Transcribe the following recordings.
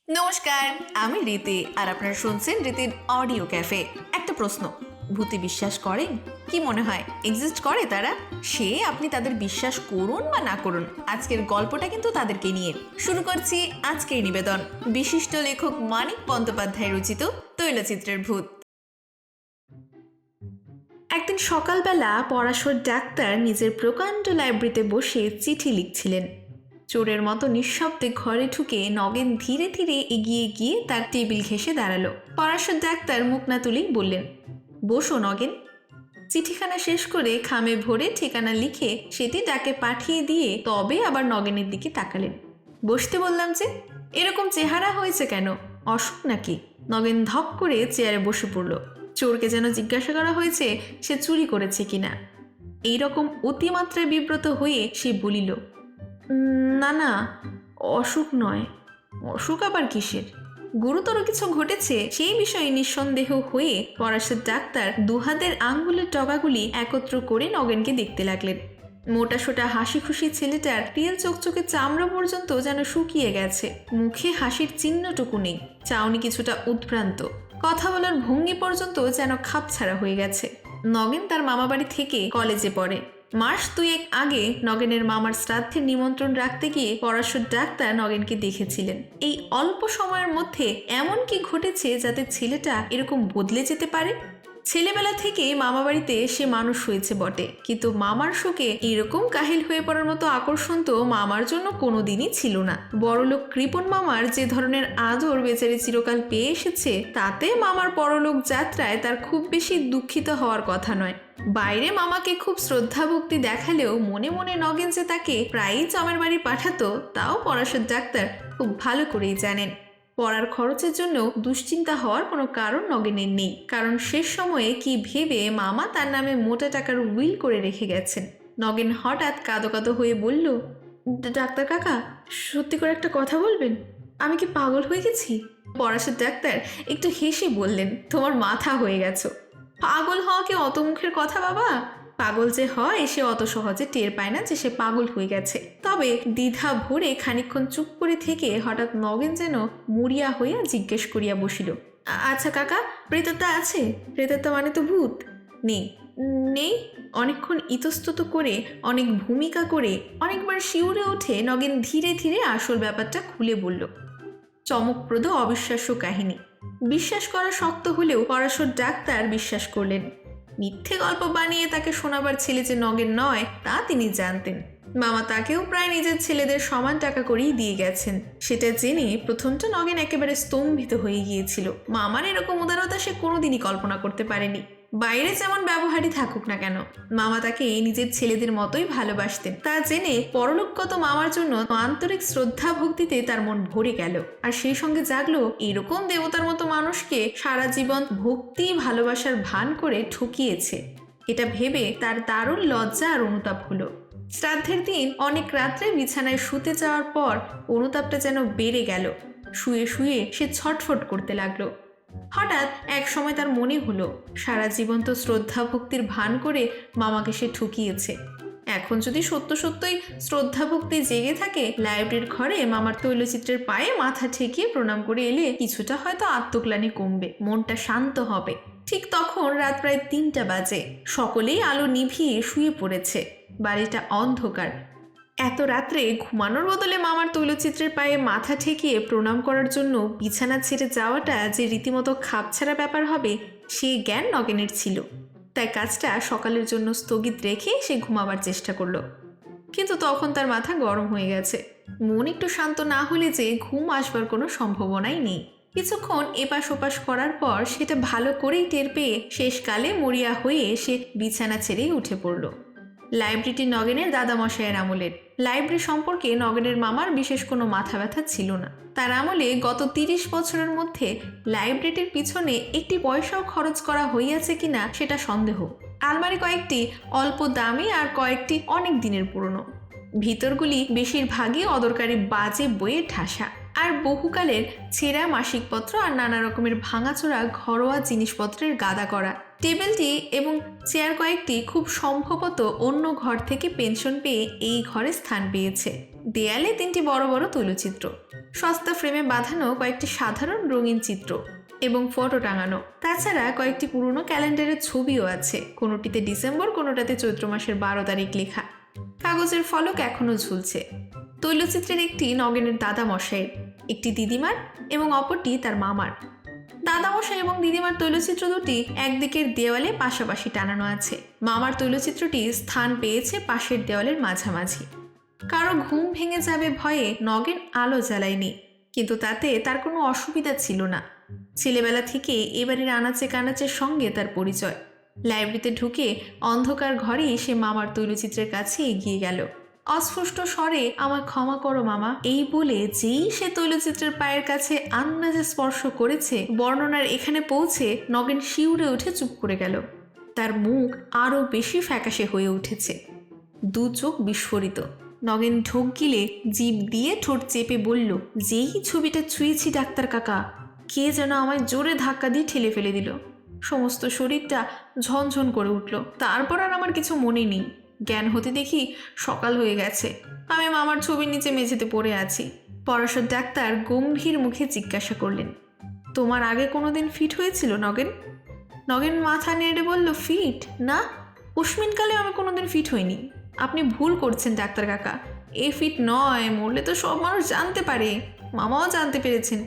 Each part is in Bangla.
নমস্কার, আমি রীতি আর আপনারা শুনছেন রীতির অডিও ক্যাফে। একটা প্রশ্ন, ভূতে বিশ্বাস করেন? কি মনে হয় এক্সিস্ট করে তারা? সে আপনি তাদের বিশ্বাস করুন বা না করুন, আজকের গল্পটা কিন্তু তাদেরকে নিয়ে। শুরু করছি আজকের নিবেদন, বিশিষ্ট লেখক মানিক বন্দ্যোপাধ্যায় রচিত তৈলচিত্রের ভূত। একদিন সকালবেলা পড়াশোর ডাক্তার নিজের প্রকাণ্ড লাইব্রেরিতে বসে চিঠি লিখছিলেন। চোরের মতো নিঃশব্দে ঘরে ঢুকে নগেন ধীরে ধীরে এগিয়ে গিয়ে তার টেবিল ঘেঁষে দাঁড়ালো। পরাশর ডাক্তার মুখ না তুলেই বললেন, বসো নগেন। চিঠিখানা শেষ করে খামে ভরে ঠিকানা লিখে সেটি ডাকে পাঠিয়ে দিয়ে তবে আবার নগেনের দিকে তাকালেন। বসতে বললাম যে, এরকম চেহারা হয়েছে কেন? অসুখ নাকি? নগেন ধপ করে চেয়ারে বসে পড়ল। চোরকে যেন জিজ্ঞাসা করা হয়েছে সে চুরি করেছে কিনা। এইরকম অতিমাত্রায় বিব্রত হয়ে সে বলিল, না না, অসুখ নয়। অসুখ আবার কিসের? গুরুতর কিছু ঘটেছে সেই বিষয়ে নিঃসন্দেহ হয়ে পরাশর ডাক্তার দুহাতের আঙ্গুলের টগাগুলি একত্র করে নগেনকে দেখতে লাগলেন। মোটা সোটা হাসি খুশি ছেলেটার তেল চকচকে চামড়া পর্যন্ত যেন শুকিয়ে গেছে, মুখে হাসির চিহ্নটুকু নেই, চাউনি কিছুটা উদ্ভ্রান্ত, কথা বলার ভঙ্গি পর্যন্ত যেন খাপছাড়া হয়ে গেছে। নগেন তার মামাবাড়ি থেকে কলেজে পড়ে। মাস দুয়েক আগে নগেনের মামার শ্রাদ্ধের নিমন্ত্রণ রাখতে গিয়ে পরাশর ডাক্তার নগেনকে দেখেছিলেন। এই অল্প সময়ের মধ্যে এমন কি ঘটেছে যাতে ছেলেটা এরকম বদলে যেতে পারে? ছেলেবেলা থেকে মামাবাড়িতে সে মানুষ হয়েছে বটে, কিন্তু মামার শোকে এরকম কাহিল হয়ে পড়ার মতো আকর্ষণ তো মামার জন্য কোনোদিনই ছিল না। বড়লোক কৃপণ মামার যে ধরনের আদর বেচারি চিরকাল পেয়ে এসেছে, তাতে মামার পরলোক যাত্রায় তার খুব বেশি দুঃখিত হওয়ার কথা নয়। বাইরে মামাকে খুব শ্রদ্ধা ভক্তি দেখালেও মনে মনে নগেন যে তাকে প্রায়ই জমের বাড়ি পাঠাতো, তাও পরাশর ডাক্তার খুব ভালো করেই জানেন। পড়ার খরচের জন্য দুশ্চিন্তা হওয়ার কোনো কারণ নগেনের নেই, কারণ শেষ সময়ে কি ভেবে মামা তার নামে মোটা টাকার উইল করে রেখে গেছেন। নগেন হঠাৎ কাঁদো কাঁদো হয়ে বলল, ডাক্তার কাকা, সত্যি করে একটা কথা বলবেন, আমি কি পাগল হয়ে গেছি? পরাশর ডাক্তার একটু হেসে বললেন, তোমার মাথা হয়ে গেছো। পাগল হওয়া কি অত মুখের কথা বাবা? পাগল যে হয় সে অত সহজে টের পায় না যে সে পাগল হয়ে গেছে। তবে দ্বিধা ভরে খানিকক্ষণ চুপ করে থেকে হঠাৎ নগেন যেন মরিয়া হইয়া জিজ্ঞেস করিয়া বসিল, আচ্ছা কাকা, প্রেতাত্মা আছে? প্রেতাত্মা মানে তো ভূত? নেই। নেই? অনেকক্ষণ ইতস্তত করে, অনেক ভূমিকা করে, অনেকবার শিউরে ওঠে নগেন ধীরে ধীরে আসল ব্যাপারটা খুলে বলল। চমকপ্রদ অবিশ্বাস্য কাহিনী। বিশ্বাস করা শক্ত হলেও পরাশর ডাক্তার বিশ্বাস করলেন। মিথ্যে গল্প বানিয়ে তাকে শোনাবার ছেলে যে নগেন নয় তা তিনি জানতেন। মামা তাকেও প্রায় নিজের ছেলেদের সমান টাকা করেই দিয়ে গেছেন। সেটা জেনে প্রথমটা নগেন একেবারে স্তম্ভিত হয়ে গিয়েছিল। মামার এরকম উদারতা সে কোনোদিনই কল্পনা করতে পারেনি। বাইরে যেমন ব্যবহারই থাকুক না কেন, মামা তাকে নিজের ছেলেদের মতোই ভালোবাসতেন। তা জেনে পরলোকগত মামার জন্য আন্তরিক শ্রদ্ধা ভক্তিতে তার মন ভরে গেল। আর সেই সঙ্গে জাগলো এরকম দেবতার মতো মানুষকে সারা জীবন ভক্তি ভালোবাসার ভান করে ঠকিয়েছে। এটা ভেবে তার দারুণ লজ্জা আর অনুতাপ হলো। শ্রাদ্ধের দিন অনেক রাত্রে বিছানায় শুতে যাওয়ার পর অনুতাপটা যেন বেড়ে গেল। শুয়ে শুয়ে সে ছটফট করতে লাগলো। হঠাৎ এক সময় তার মনে হলো, সারা জীবন তো শ্রদ্ধা ভক্তির ভান করে মামাকে সে ঠকিয়েছে। এখন যদি সত্য সত্যই শ্রদ্ধা ভক্তি জেগে থাকে, লাইব্রেরির ঘরে মামার তৈলচিত্রের পায়ে মাথা ঠেকিয়ে প্রণাম করে এলে কিছুটা হয়তো আত্মগ্লানি কমবে, মনটা শান্ত হবে। ঠিক তখন রাত প্রায় 3টা বাজে। সকলেই আলো নিভিয়ে শুয়ে পড়েছে। বাড়িটা অন্ধকার। এত রাত্রে ঘুমানোর বদলে মামার তৈলচিত্রের পায়ে মাথা ঠেকিয়ে প্রণাম করার জন্য বিছানা ছেড়ে যাওয়াটা যে রীতিমতো খাপছাড়া ব্যাপার হবে সেই জ্ঞান নগেনের ছিল। তাই কাজটা সকালের জন্য স্থগিত রেখে সে ঘুমাবার চেষ্টা করলো। কিন্তু তখন তার মাথা গরম হয়ে গেছে। মন একটু শান্ত না হলে যে ঘুম আসবার কোনো সম্ভাবনাই নেই। কিছুক্ষণ এপাশ ওপাশ করার পর সেটা ভালো করেই টের পেয়ে শেষকালে মরিয়া হয়ে সে বিছানা ছেড়েই উঠে পড়ল। লাইব্রেরিটি নগেনের দাদামশাইয়ের আমলের। লাইব্রেরি সম্পর্কে নগেনের মামার বিশেষ কোনো মাথা ব্যথা ছিল না। তার আমলে গত 30 বছরের মধ্যে লাইব্রেরিটির পিছনে একটি পয়সাও খরচ করা হইয়াছে কিনা সেটা সন্দেহ। আলমারি কয়েকটি অল্প দামি আর কয়েকটি অনেক দিনের পুরনো। ভিতরগুলি বেশিরভাগই অদরকারি বাজে বইয়ে ঠাসা, আর বহুকালের ছেঁড়া মাসিকপত্র আর নানা রকমের ভাঙাচোরা ঘরোয়া জিনিসপত্রের গাদা করা। টেবিলটি এবং চেয়ার কয়েকটি খুব সম্ভবত অন্য ঘর থেকে পেনশন পেয়ে এই ঘরে স্থান পেয়েছে। দেয়ালে 3টি বড় বড় তৈলচিত্র, সস্তা ফ্রেমে বাঁধানো কয়েকটি সাধারণ রঙিন চিত্র এবং ফটো টাঙানো। তাছাড়া কয়েকটি পুরনো ক্যালেন্ডারের ছবিও আছে, কোনোটিতে ডিসেম্বর, কোনোটাতে চৈত্র মাসের 12 তারিখ লেখা। কাগজের ফলক এখনো ঝুলছে। তৈলচিত্রের একটি নগেনের দাদামশাইয়ের, একটি দিদিমার এবং অপরটি তার মামার। দাদামশাই এবং দিদিমার তৈলচিত্র দুটি একদিকের দেওয়ালে পাশাপাশি টানানো আছে। মামার তৈলচিত্রটি স্থান পেয়েছে পাশের দেওয়ালের মাঝামাঝি। কারো ঘুম ভেঙে যাবে ভয়ে নগেন আলো জ্বালায়নি, কিন্তু তাতে তার কোনো অসুবিধা ছিল না। ছেলেবেলা থেকে এবারের আনাচে কানাচের সঙ্গে তার পরিচয়। লাইব্রেরিতে ঢুকে অন্ধকার ঘরে সে মামার তৈলচিত্রের কাছে এগিয়ে গেল। অস্ফুষ্ট স্বরে, আমায় ক্ষমা করো মামা, এই বলে যেই সে তৈলচিত্রের পায়ের কাছে আন্দাজে স্পর্শ করেছে, বর্ণনার এখানে পৌঁছে নগেন শিউরে উঠে চুপ করে গেল। তার মুখ আরও বেশি ফ্যাকাশে হয়ে উঠেছে, দু চোখ বিস্ফোরিত। নগেন ঢোক গিলে জিভ দিয়ে ঠোঁট চেপে বলল, যেই ছবিটা ছুঁয়েছি ডাক্তার কাকা, কে যেন আমায় জোরে ধাক্কা দিয়ে ঠেলে ফেলে দিল। সমস্ত শরীরটা ঝনঝন করে উঠল। তারপর আর আমার কিছু মনে নেই। জ্ঞান হতে দেখি সকাল হয়ে গেছে। আমি মামার ছবির নিচে মেঝেতে পড়ে আছি। পরাশর ডাক্তার গম্ভীর মুখে জিজ্ঞাসা করলেন, তোমার আগে কোনোদিন ফিট হয়েছিল নগেন? নগেন মাথা নেড়ে বলল, ফিট না, উষ্মিনকালে আমি কোনোদিন ফিট হইনি। আপনি ভুল করছেন ডাক্তার কাকা, এ ফিট নয়। মরলে তো সব মানুষ জানতে পারে। মামাও জানতে পেরেছেন।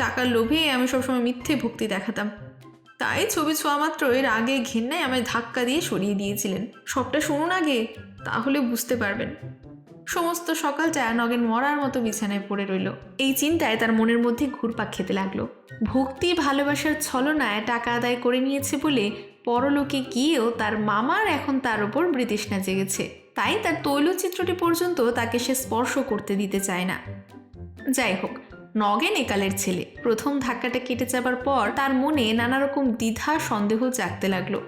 টাকার লোভে আমি সবসময় মিথ্যে ভক্তি দেখাতাম, তাই ছবি ছোঁয়া মাত্র এর আগে ঘেন্নায় আমায় ধাক্কা দিয়ে সরিয়ে দিয়েছিলেন। সবটা শুনুন আগে, তাহলে বুঝতে পারবেন। সমস্ত সকালটা নগেন মরার মতো বিছানায় পড়ে রইল। এই চিন্তায় তার মনের মধ্যে ঘুরপাক খেতে লাগলো। ভক্তি ভালোবাসার ছলনায় টাকা আদায় করে নিয়েছে বলে পরলোকে গিয়েও তার মামার এখন তার ওপর বিতৃষ্ণা জেগেছে। তাই তার তৈলচিত্রটি পর্যন্ত তাকে সে স্পর্শ করতে দিতে চায় না। যাই হোক, নগেন একালের ছেলে। প্রথম ধাক্কাটা কেটে যাবার পর তার মনে নানা রকম দ্বিধা সন্দেহ জাগতে লাগলো।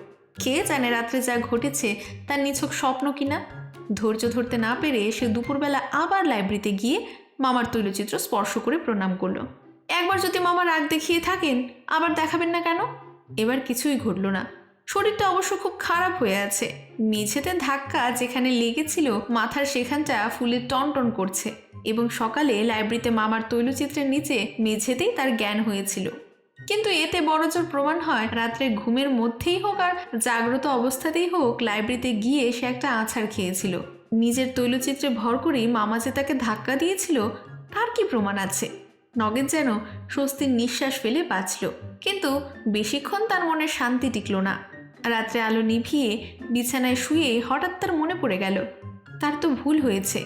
কে জানে রাত্রে যা ঘটেছে তার নিছক স্বপ্ন কিনা। ধৈর্য ধরতে না পেরে সে দুপুরবেলা আবার লাইব্রেরিতে গিয়ে মামার তৈলচিত্র স্পর্শ করে প্রণাম করলো। একবার যদি মামা রাগ দেখিয়ে থাকেন, আবার দেখাবেন না কেন? এবার কিছুই ঘটল না। শরীরটা অবশ্য খুব খারাপ হয়ে আছে। মেঝেতে ধাক্কা যেখানে লেগেছিল মাথার সেখানটা ফুলে টনটন করছে, এবং সকালে লাইব্রেরিতে মামার তৈলচিত্রের নিচে মেঝেতেই তার জ্ঞান হয়েছিল। কিন্তু এতে বড়জোর প্রমাণ হয় রাত্রে ঘুমের মধ্যেই হোক আর জাগ্রত অবস্থাতেই হোক লাইব্রেরিতে গিয়ে সে একটা আছাড় খেয়েছিল। নিজের তৈলচিত্রে ভর করেই মামা যে তাকে ধাক্কা দিয়েছিল তার কি প্রমাণ আছে? নগেন যেন স্বস্তির নিঃশ্বাস ফেলে বাঁচল, কিন্তু বেশিক্ষণ তার মনে শান্তি টিকল না। রাত্রে আলো নিভিয়ে বিছানায় শুয়ে হঠাৎ তার মনে পড়ে গেল, তার তো ভুল হয়েছে।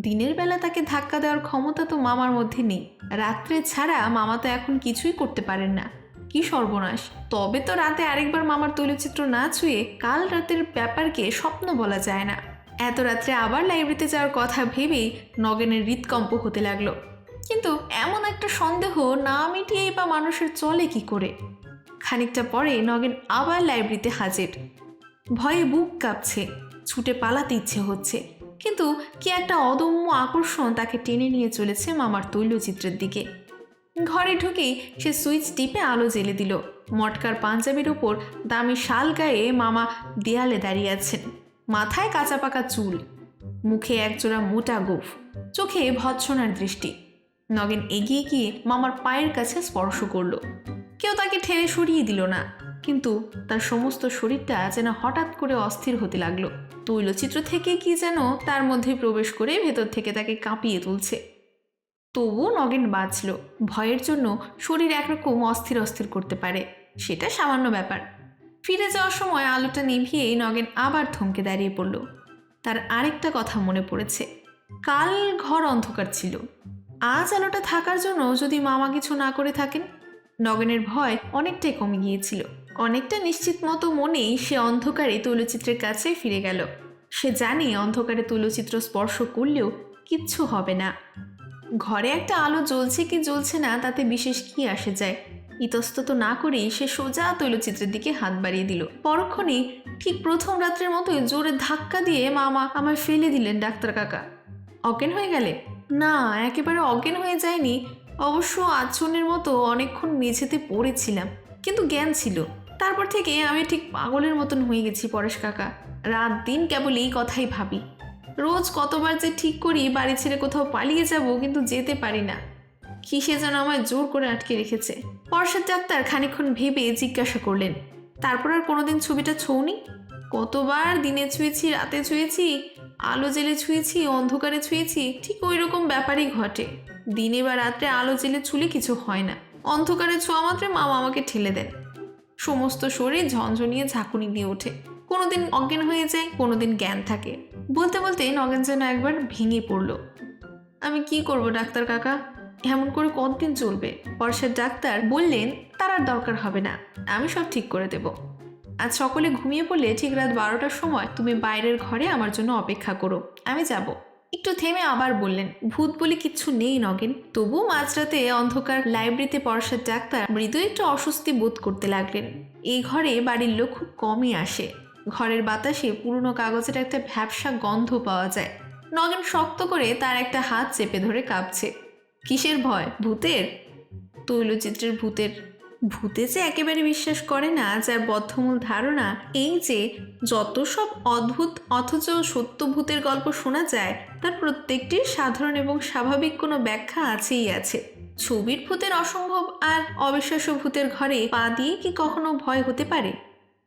দিনের বেলা তাকে ধাক্কা দেওয়ার ক্ষমতা তো মামার মধ্যে নেই। রাত্রে ছাড়া মামা তো এখন কিছুই করতে পারেন না। কি সর্বনাশ! তবে তো রাতে আরেকবার মামার তৈলচিত্র না ছুঁয়ে কাল রাতের ব্যাপারকে স্বপ্ন বলা যায় না। এত রাত্রে আবার লাইব্রেরিতে যাওয়ার কথা ভেবেই নগেনের হৃৎকম্প হতে লাগলো। কিন্তু এমন একটা সন্দেহ না মিটিয়েই বা মানুষের চলে কি করে? খানিকটা পরে নগেন আবার লাইব্রেরিতে হাজির। ভয়ে বুক কাঁপছে, ছুটে পালাতে ইচ্ছে হচ্ছে, কিন্তু কি একটা অদম্য আকর্ষণ তাকে টেনে নিয়ে চলেছে মামার তৈলচিত্রের দিকে। ঘরে ঢুকেই সে সুইচ টিপে আলো জ্বেলে দিল। মটকার পাঞ্জাবির ওপর দামি শাল গায়ে মামা দেয়ালে দাঁড়িয়ে আছেন। মাথায় কাঁচা পাকা চুল, মুখে একজোড়া মোটা গোঁফ, চোখে ভৎসনার দৃষ্টি। নগেন এগিয়ে গিয়ে মামার পায়ের কাছে স্পর্শ করল। কেউ তাকে ঠেলে সরিয়ে দিল না, কিন্তু তার সমস্ত শরীরটা যেন হঠাৎ করে অস্থির হতে লাগলো। তৈলচিত্র থেকে কি যেন তার মধ্যে প্রবেশ করে ভেতর থেকে তাকে কাঁপিয়ে তুলছে। তবুও নগেন বাঁচল। ভয়ের জন্য শরীর একরকম অস্থির অস্থির করতে পারে, সেটা সামান্য ব্যাপার। ফিরে যাওয়ার সময় আলোটা নিভিয়ে নগেন আবার থমকে দাঁড়িয়ে পড়ল। তার আরেকটা কথা মনে পড়েছে, কাল ঘর অন্ধকার ছিল। আজ আলোটা থাকার জন্য যদি মামা কিছু না করে থাকেন। নগেনের ভয় অনেকটাই কমে গিয়েছিল। অনেকটা নিশ্চিত মতো মনেই সে অন্ধকারে তৈলচিত্রের কাছে ফিরে গেল। সে জানে অন্ধকারে তৈলচিত্র স্পর্শ করলেও কিচ্ছু হবে না। ঘরে একটা আলো জ্বলছে কি জ্বলছে না তাতে বিশেষ কি আসে যায়। ইতস্তত না করেই সে সোজা তৈলচিত্রের দিকে হাত বাড়িয়ে দিল। পরক্ষণেই ঠিক প্রথম রাত্রের মতোই জোরে ধাক্কা দিয়ে মামা আমায় ফেলে দিলেন ডাক্তার কাকা। অজ্ঞান হয়ে গেলে? না, একেবারে অজ্ঞান হয়ে যায়নি। অবশ্য আচ্ছন্নের মতো অনেকক্ষণ মেঝেতে পড়েছিলাম, কিন্তু জ্ঞান ছিল। তারপর থেকে আমি ঠিক পাগলের মতন হয়ে গেছি পরেশ কাকা। রাত দিন কেবল এই কথাই ভাবি। রোজ কতবার যে ঠিক করি বাড়ি ছেড়ে কোথাও পালিয়ে যাব, কিন্তু যেতে পারি না। কিসে যেন আমায় জোর করে আটকে রেখেছে। পরশার ডাক্তার খানিকক্ষণ ভেবে জিজ্ঞাসা করলেন, তারপর আর কোনোদিন ছবিটা ছৌনি? কতবার দিনে ছুঁয়েছি, রাতে ছুঁয়েছি, আলো জেলে ছুঁয়েছি, অন্ধকারে ছুঁয়েছি, ঠিক ওই রকম ব্যাপারই ঘটে। দিনে বা রাত্রে আলো জেলে ছুলে কিছু হয় না, অন্ধকারে ছোঁয়া মাত্রে মামা আমাকে ঠেলে দেন। সমস্ত শরীর ঝনঝনিয়ে ঝাঁকুনি দিয়ে ওঠে, কোনোদিন অজ্ঞান হয়ে যায়, কোনোদিন জ্ঞান থাকে। বলতে বলতে নগেন যেন একবার ভেঙে পড়ল। আমি কি করব ডাক্তার কাকা, এমন করে কতদিন চলবে? পরশের ডাক্তার বললেন, তার আর দরকার হবে না, আমি সব ঠিক করে দেব। আজ সকলে ঘুমিয়ে পড়লে ঠিক রাত 12টার সময় তুমি বাইরের ঘরে আমার জন্য অপেক্ষা করো, আমি যাব। একটু থেমে আবার বললেন, ভূত বলে কিচ্ছু নেই নগেন। তবু মাঝরাতে অন্ধকার লাইব্রেরিতে পরশের ডাক্তার মৃদু একটু অস্বস্তি বোধ করতে লাগলেন। এই ঘরে বাড়ির লোক খুব কমই আসে। ঘরের বাতাসে পুরনো কাগজের একটা ভ্যাপসা গন্ধ পাওয়া যায়। নগেন শক্ত করে তার একটা হাত চেপে ধরে কাঁপছে। কিসের ভয়? ভূতের? তৈলচিত্রের ভূতের। ভূতে যে একেবারে বিশ্বাস করে না, যার বদ্ধমূল ধারণা এই যে যত সব অদ্ভুত অথচ সত্য ভূতের গল্প শোনা যায়, তার প্রত্যেকটির সাধারণ এবং স্বাভাবিক কোনো ব্যাখ্যা আছেই আছে। ছবির ভূতের অসম্ভব আর অবিশ্বাস্য ভূতের ঘরে পা দিয়ে কি কখনো ভয় হতে পারে?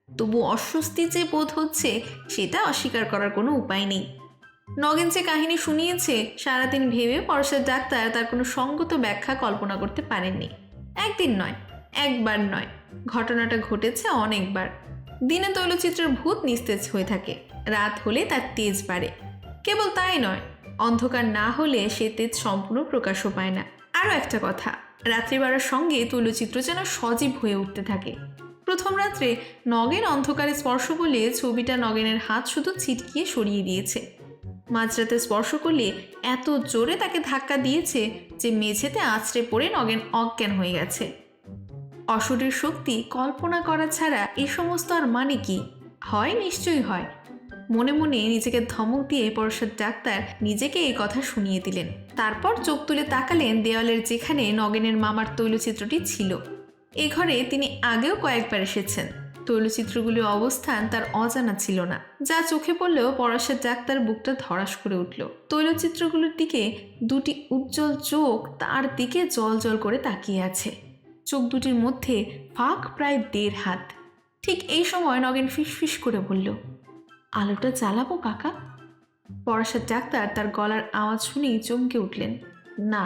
তবু অস্বস্তি যে বোধ হচ্ছে, সেটা অস্বীকার করার কোনো উপায় নেই। নগেন যে কাহিনী শুনিয়েছে, সারাদিন ভেবে পরশের ডাক্তার তার কোনো সঙ্গত ব্যাখ্যা কল্পনা করতে পারেননি। একদিন নয়, একবার নয়, ঘটনাটা ঘটেছে অনেকবার। দিনে তৈলচিত্রের ভূত নিস্তেজ হয়ে থাকে, রাত হলে তার তেজ বাড়ে। কেবল তাই নয়, অন্ধকার না হলে সে তেজ সম্পূর্ণ প্রকাশও পায় না। আরও একটা কথা, রাত্রি বাড়ার সঙ্গে তৈলচিত্র যেন সজীব হয়ে উঠতে থাকে। প্রথম রাত্রে নগেন অন্ধকারে স্পর্শ করলে ছবিটা নগেনের হাত শুধু ছিটকিয়ে সরিয়ে দিয়েছে। মাঝরাতে স্পর্শ করলে এত জোরে তাকে ধাক্কা দিয়েছে যে মেঝেতে আছড়ে পড়ে নগেন অজ্ঞান হয়ে গেছে। অসুরের শক্তি কল্পনা করা ছাড়া এ সমস্ত আর মানে কি? হয়, নিশ্চয়ই হয়। মনে মনে নিজেকে ধমক দিয়ে পরশের ডাক্তার নিজেকে এই কথা শুনিয়ে দিলেন। তারপর চোখ তুলে তাকালেন দেওয়ালের যেখানে নগেনের মামার তৈলচিত্রটি ছিল। এ ঘরে তিনি আগেও কয়েকবার এসেছেন। তৈলচিত্রগুলির অবস্থান তার অজানা ছিল না। যা চোখে পড়লেও পরশের ডাক্তার বুকটা ধড়াস করে উঠল। তৈলচিত্রগুলোর দিকে দুটি উজ্জ্বল চোখ তার দিকে জল জল করে তাকিয়ে আছে। চোখ দুটির মধ্যে ফাঁক প্রায় 1.5 হাত। ঠিক এই সময় নগেন ফিসফিস করে বলল, আলোটা জ্বালাবো কাকা? পরশের ডাক্তার তার গলার আওয়াজ শুনেই চমকে উঠলেন। না।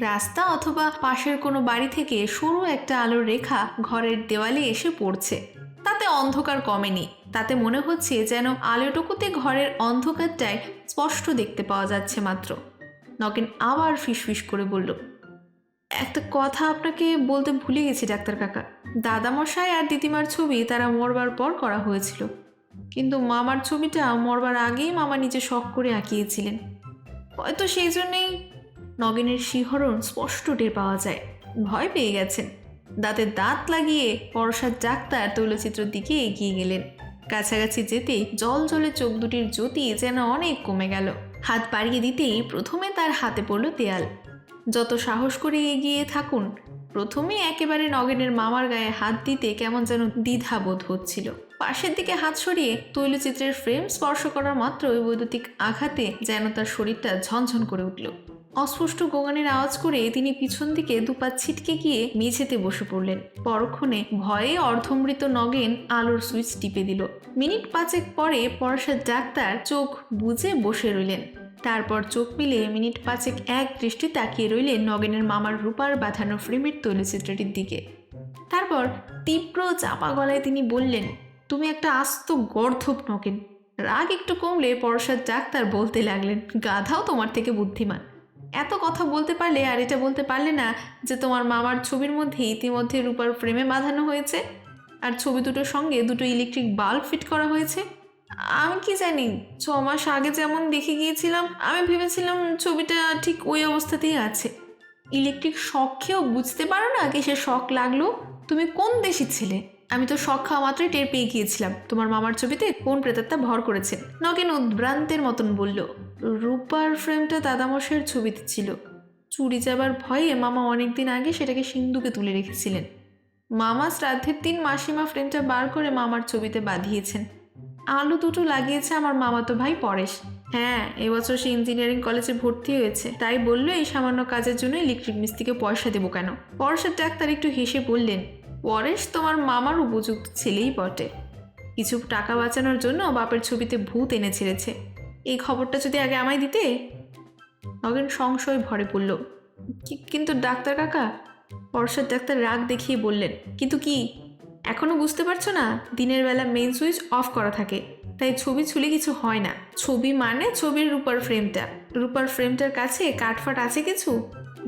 রাস্তা অথবা পাশের কোনো বাড়ি থেকে সরু একটা আলোর রেখা ঘরের দেওয়ালে এসে পড়ছে। তাতে অন্ধকার কমেনি, তাতে মনে হচ্ছে যেন আলোটুকুতে ঘরের অন্ধকারটায় স্পষ্ট দেখতে পাওয়া যাচ্ছে মাত্র। নগেন আবার ফিসফিস করে বলল, একটা কথা আপনাকে বলতে ভুলে গেছি ডাক্তার কাকা। দাদামশাই আর দিদিমার ছবি তারা মরবার পর করা হয়েছিল, কিন্তু মামার ছবিটা মরবার আগেই মামা নিজে শখ করে আঁকিয়েছিলেন। হয়তো সেই জন্যেই। নগেনের শিহরণ স্পষ্ট টের পাওয়া যায়। ভয় পেয়ে গেছেন। দাঁতে দাঁত লাগিয়ে পরশার ডাক্তার তৈলচিত্রের দিকে এগিয়ে গেলেন। কাছাকাছি যেতেই জল জলে চোখ দুটির জ্যোতি যেন অনেক কমে গেল। হাত বাড়িয়ে দিতেই প্রথমে তার হাতে পড়ল দেয়াল। যত সাহস করে এগিয়ে থাকুন, প্রথমে একেবারে নগেনের মামার গায়ে হাত দিতে কেমন যেন দ্বিধাবোধ হচ্ছিল। পাশের দিকে হাত সরিয়ে তৈলচিত্রের ফ্রেম স্পর্শ করার মাত্রই বৈদ্যুতিক আঘাতে যেন তার শরীরটা ঝনঝন করে উঠল। অস্পষ্ট গোগানের আওয়াজ করে তিনি পিছন দিকে দুপা ছিটকে গিয়ে মেঝেতে বসে পড়লেন। পরক্ষণে ভয়ে অর্ধমৃত নগেন আলোর সুইচ টিপে দিল। মিনিট 5 পরে পরশের ডাক্তার চোখ বুজে বসে রইলেন। তারপর চোখ মিলিয়ে মিনিট 5 এক দৃষ্টি তাকিয়ে রইলেন নগেনের মামার রূপার বাঁধানো ফ্রেমের তৈলচিত্রটির দিকে। তারপর তীব্র চাপা গলায় তিনি বললেন, তুমি একটা আস্ত গর্ধব নগেন। রাগ একটু কমলে পরশের ডাক্তার বলতে লাগলেন, গাধাও তোমার থেকে বুদ্ধিমান। এত কথা বলতে পারলে আর এটা বলতে পারলে না যে তোমার মামার ছবির মধ্যে ইতিমধ্যে রূপার ফ্রেমে বাঁধানো হয়েছে, আর ছবি দুটোর সঙ্গে দুটো ইলেকট্রিক বাল্ব ফিট করা হয়েছে। আমি কি জানি, 6 মাস আগে যেমন দেখে গিয়েছিলাম, আমি ভেবেছিলাম ছবিটা ঠিক ওই অবস্থাতেই আছে। ইলেকট্রিক শক খেয়েও বুঝতে পারো না কিসের শক লাগলো? তুমি কোন দেশি ছেলে? আমি তো শক খাওয়া মাত্রই টের পেয়ে গিয়েছিলাম তোমার মামার ছবিতে কোন প্রেতাত্মা ভর করেছেন। নগেন উদ্ভ্রান্তের মতন বলল, রূপার ফ্রেমটা দাদামশাইয়ের ছবিতে ছিল। চুরি যাবার ভয়ে মামা অনেকদিন আগে সেটাকে সিন্ধুকে তুলে রেখেছিলেন। মামা শ্রাদ্ধের দিন মাসিমা ফ্রেমটা বার করে মামার ছবিতে বাঁধিয়েছেন। আলো দুটো লাগিয়েছে আমার মামাতো ভাই পরেশ। হ্যাঁ, এবছর সে ইঞ্জিনিয়ারিং কলেজে ভর্তি হয়েছে, তাই বললো এই সামান্য কাজের জন্য ইলেকট্রিক মিস্ত্রিকে পয়সা দেবো কেন। পরেশের ডাক্তার একটু হেসে বললেন, পরেশ তোমার মামার উপযুক্ত ছেলেই বটে। কিছু টাকা বাঁচানোর জন্য বাপের ছবিতে ভূত এনে ছেড়েছে। এই খবরটা যদি আগে আমায় দিতে। নগেন সংশয় ভরে পড়ল, কিন্তু ডাক্তার কাকা। পরেশের ডাক্তার রাগ দেখিয়ে বললেন, কিন্তু কি? এখনো বুঝতে পারছো না? দিনের বেলা মেইন সুইচ অফ করা থাকে, তাই ছবি ছুলে কিছু হয় না। ছবি মানে ছবির রূপার ফ্রেমটা। রূপার ফ্রেমটার কাছে কাটফাট আছে কিছু?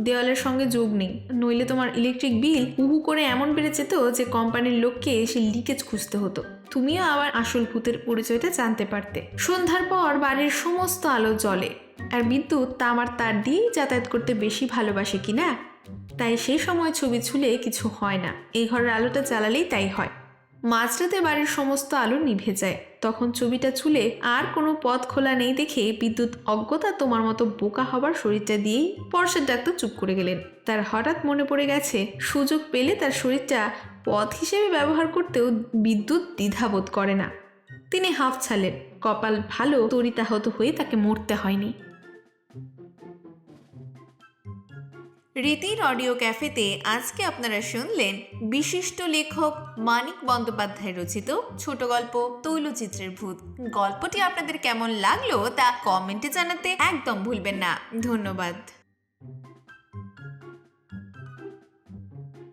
দেওয়ালের সঙ্গে যোগ নেই, নইলে তোমার ইলেকট্রিক বিল হুহু করে এমন বেড়ে যেত যে কোম্পানির লোককে এসে লিকেজ খুঁজতে হতো। তুমিও আবার আসল ভূতের পরিচয়টা জানতে পারতে। সন্ধ্যার পর বাড়ির সমস্ত আলো জ্বলে, আর বিদ্যুৎ তামার তার দিয়েই যাতায়াত করতে বেশি ভালোবাসে কিনা, তাই সে সময় ছবি ছুলে কিছু হয় না। এই ঘরের আলোটা জ্বালালেই তাই হয়। মাঝরাতে বাড়ির সমস্ত আলো নিভে যায়, তখন ছবিটা ছুলে আর কোনো পথ খোলা নেই দেখে বিদ্যুৎ অজ্ঞতা তোমার মতো বোকা হবার শরীরটা দিয়েই পরশের ডাক্তার চুপ করে গেলেন। তার হঠাৎ মনে পড়ে গেছে, সুযোগ পেলে তার শরীরটা পথ হিসেবে ব্যবহার করতেও বিদ্যুৎ দ্বিধাবোধ করে না। তিনি হাঁফ ছাড়লেন। কপাল ভালো তরিতাহত হয়ে তাকে মরতে হয়নি। রীতির অডিও ক্যাফেতে আজকে আপনারা শুনলেন বিশিষ্ট লেখক মানিক বন্দ্যোপাধ্যায় রচিত ছোট গল্প তৈলচিত্রের ভূত। গল্পটি আপনাদের কেমন লাগলো তা কমেন্টে জানাতে একদম ভুলবেন না। ধন্যবাদ।